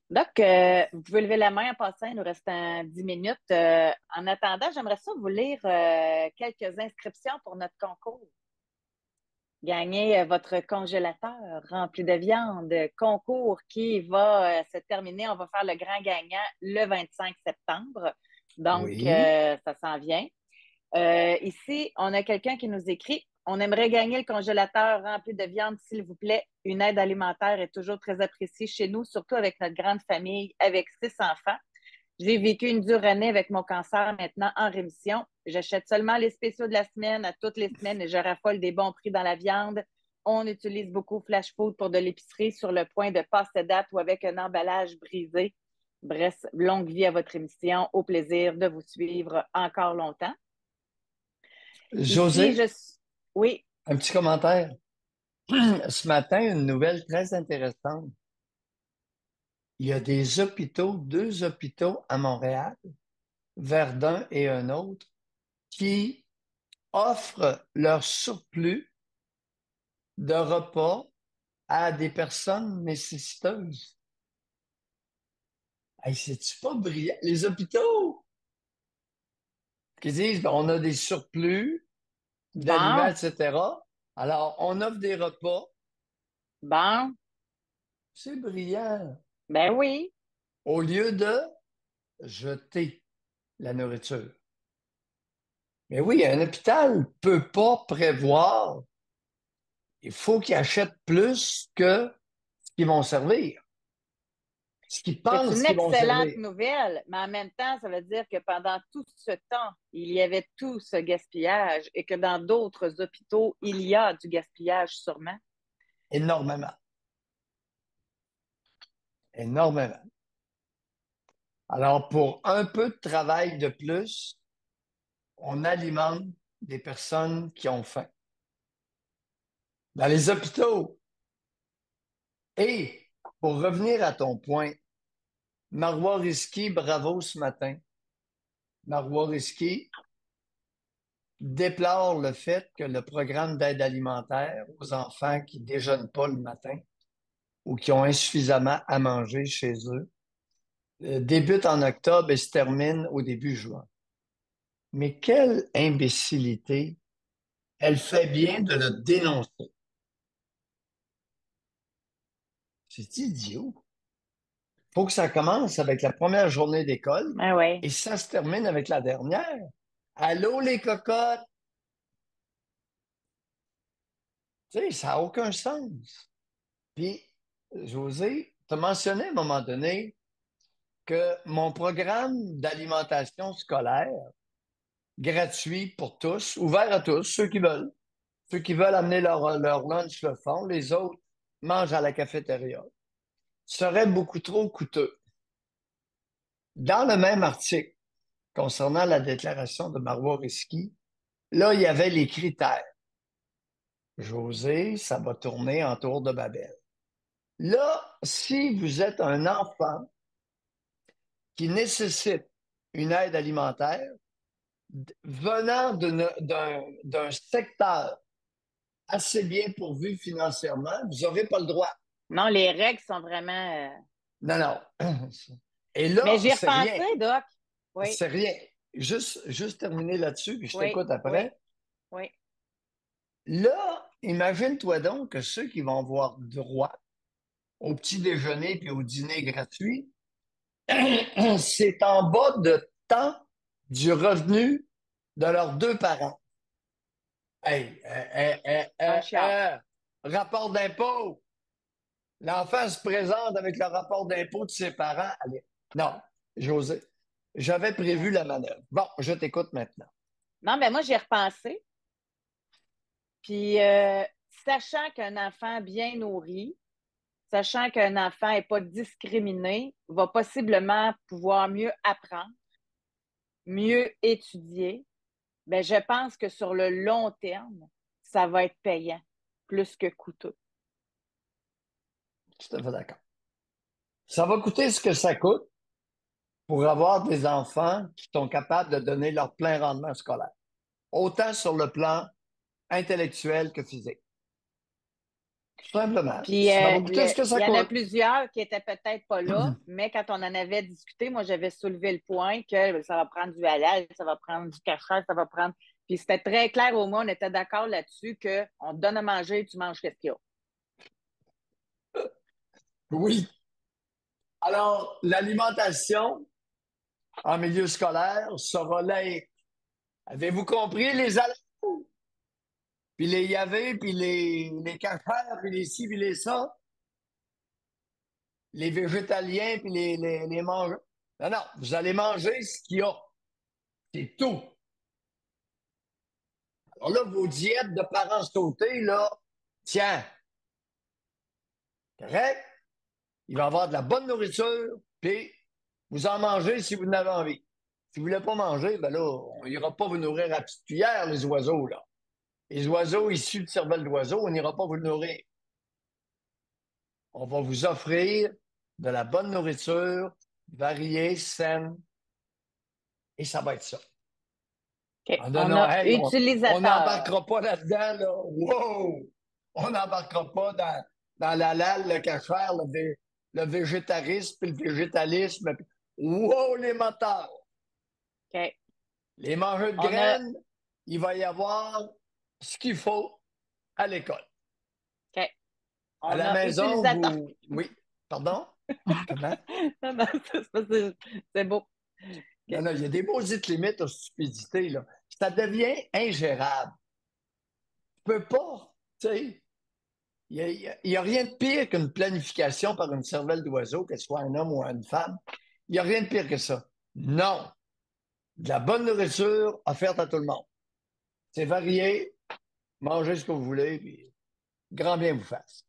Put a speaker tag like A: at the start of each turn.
A: Donc, vous pouvez lever la main en passant, il nous reste 10 minutes. En attendant, j'aimerais ça vous lire quelques inscriptions pour notre concours. Gagnez votre congélateur rempli de viande, concours qui va se terminer. On va faire le grand gagnant le 25 septembre. Donc,
B: Oui.
A: ça s'en vient. Ici, on a quelqu'un qui nous écrit. On aimerait gagner le congélateur rempli de viande, s'il vous plaît. Une aide alimentaire est toujours très appréciée chez nous, surtout avec notre grande famille avec 6 enfants. J'ai vécu une dure année avec mon cancer maintenant en rémission. J'achète seulement les spéciaux de la semaine à toutes les semaines et je raffole des bons prix dans la viande. On utilise beaucoup Flash Food pour de l'épicerie sur le point de passer date ou avec un emballage brisé. Bref, longue vie à votre émission. Au plaisir de vous suivre encore longtemps. Ici,
B: José,
A: Oui,
B: un petit commentaire. Ce matin, une nouvelle très intéressante. Il y a des hôpitaux, deux hôpitaux à Montréal, Verdun et un autre, qui offrent leur surplus de repas à des personnes nécessiteuses. Hey, c'est-tu pas brillant? Les hôpitaux qui disent on a des surplus d'aliments,
A: bon,
B: etc. Alors, on offre des repas.
A: bon,
B: C'est brillant.
A: ben oui.
B: Au lieu de jeter la nourriture. Mais oui, un hôpital ne peut pas prévoir. Il faut qu'ils achètent plus que ce qu'ils vont servir, ce qu'ils
A: C'est
B: pensent
A: une
B: qu'ils vont
A: excellente
B: servir.
A: nouvelle, mais en même temps, ça veut dire que pendant tout ce temps, il y avait tout ce gaspillage et que dans d'autres hôpitaux, il y a du gaspillage sûrement.
B: Énormément. Énormément. Alors, pour un peu de travail de plus, on alimente des personnes qui ont faim. Dans les hôpitaux. Et, pour revenir à ton point, Marois Risky, bravo ce matin. Marois Risky déplore le fait que le programme d'aide alimentaire aux enfants qui déjeunent pas le matin ou qui ont insuffisamment à manger chez eux débute en octobre et se termine au début juin. Mais quelle imbécilité! Elle fait bien de le dénoncer. C'est idiot. Faut que ça commence avec la première journée d'école
A: Ah ouais.
B: et ça se termine avec la dernière. Allô les cocottes! Tu sais, ça n'a aucun sens. Puis, José, tu as mentionné à un moment donné que mon programme d'alimentation scolaire, gratuit pour tous, ouvert à tous, ceux qui veulent amener leur lunch le font, les autres mangent à la cafétéria, serait beaucoup trop coûteux. Dans le même article concernant la déclaration de Marois Risky, là, il y avait les critères. José, ça va tourner en tour de Babel. Là, si vous êtes un enfant qui nécessite une aide alimentaire, venant d'un secteur assez bien pourvu financièrement, vous n'aurez pas le droit.
A: Non, les règles sont vraiment.
B: Non, non. Et
A: Mais
B: là,
A: j'y ai
B: c'est rien.
A: repensé, Doc. Oui,
B: C'est rien. Juste terminer là-dessus, puis je
A: oui,
B: t'écoute
A: oui,
B: après.
A: oui.
B: Là, imagine-toi donc que ceux qui vont avoir droit au petit déjeuner puis au dîner gratuit, c'est en bas de temps du revenu de leurs deux parents. Hey,
A: Un chiard.
B: rapport d'impôt. L'enfant se présente avec le rapport d'impôt de ses parents. Allez. Non, José, j'avais prévu la manœuvre. Bon, je t'écoute maintenant.
A: Non, mais moi, j'y ai repensé. Puis, sachant qu'un enfant bien nourri, sachant qu'un enfant n'est pas discriminé, va possiblement pouvoir mieux apprendre, mieux étudier, ben, je pense que sur le long terme, ça va être payant plus que coûteux.
B: Tout à fait d'accord. Ça va coûter ce que ça coûte pour avoir des enfants qui sont capables de donner leur plein rendement scolaire, autant sur le plan intellectuel que physique. Tout simplement.
A: Puis,
B: Ça va coûter ce que
A: il
B: ça
A: y en a
B: coûte.
A: plusieurs qui étaient peut-être pas là, mais quand on en avait discuté, moi, j'avais soulevé le point que ça va prendre du halal, ça va prendre du cachère, ça va prendre. Puis c'était très clair au moins, on était d'accord là-dessus qu'on te donne à manger, tu manges ce qu'il y a.
B: Oui. Alors, l'alimentation en milieu scolaire sera laïque. Avez-vous compris les alarmes? Puis les yavé, puis les cachères, puis les ci, puis les ça? Les végétaliens, puis les mangeurs. Non, non, vous allez manger ce qu'il y a. C'est tout. Alors là, vos diètes de parents sautés, là, tiens, correct? Il va y avoir de la bonne nourriture, puis vous en mangez si vous en avez envie. Si vous ne voulez pas manger, ben là, on n'ira pas vous nourrir à petite cuillère, les oiseaux, là. Les oiseaux issus de cervelle d'oiseau, on n'ira pas vous nourrir. On va vous offrir de la bonne nourriture, variée, saine, et ça va être ça.
A: OK.
B: En
A: On
B: donnant,
A: a
B: hey, on
A: utilisateur.
B: n'embarquera pas là-dedans, là. Wow! On n'embarquera pas dans la lalle, le cachère, le végétarisme et le végétalisme. Wow, les moteurs!
A: OK.
B: Les mangeurs de
A: On a,
B: graines, il va y avoir ce qu'il faut à l'école.
A: OK.
B: À
A: On
B: la
A: a
B: maison,
A: utilisateur.
B: vous. Oui. Pardon? Comment?
A: Non, non, c'est beau.
B: Non,
A: OK.
B: non, il y a des maudites limites aux stupidités, là. Ça devient ingérable. Tu peux pas, tu sais. Il y a rien de pire qu'une planification par une cervelle d'oiseau, qu'elle soit un homme ou une femme. Il n'y a rien de pire que ça. Non. De la bonne nourriture offerte à tout le monde. C'est varié. Mangez ce que vous voulez, puis grand bien vous fasse.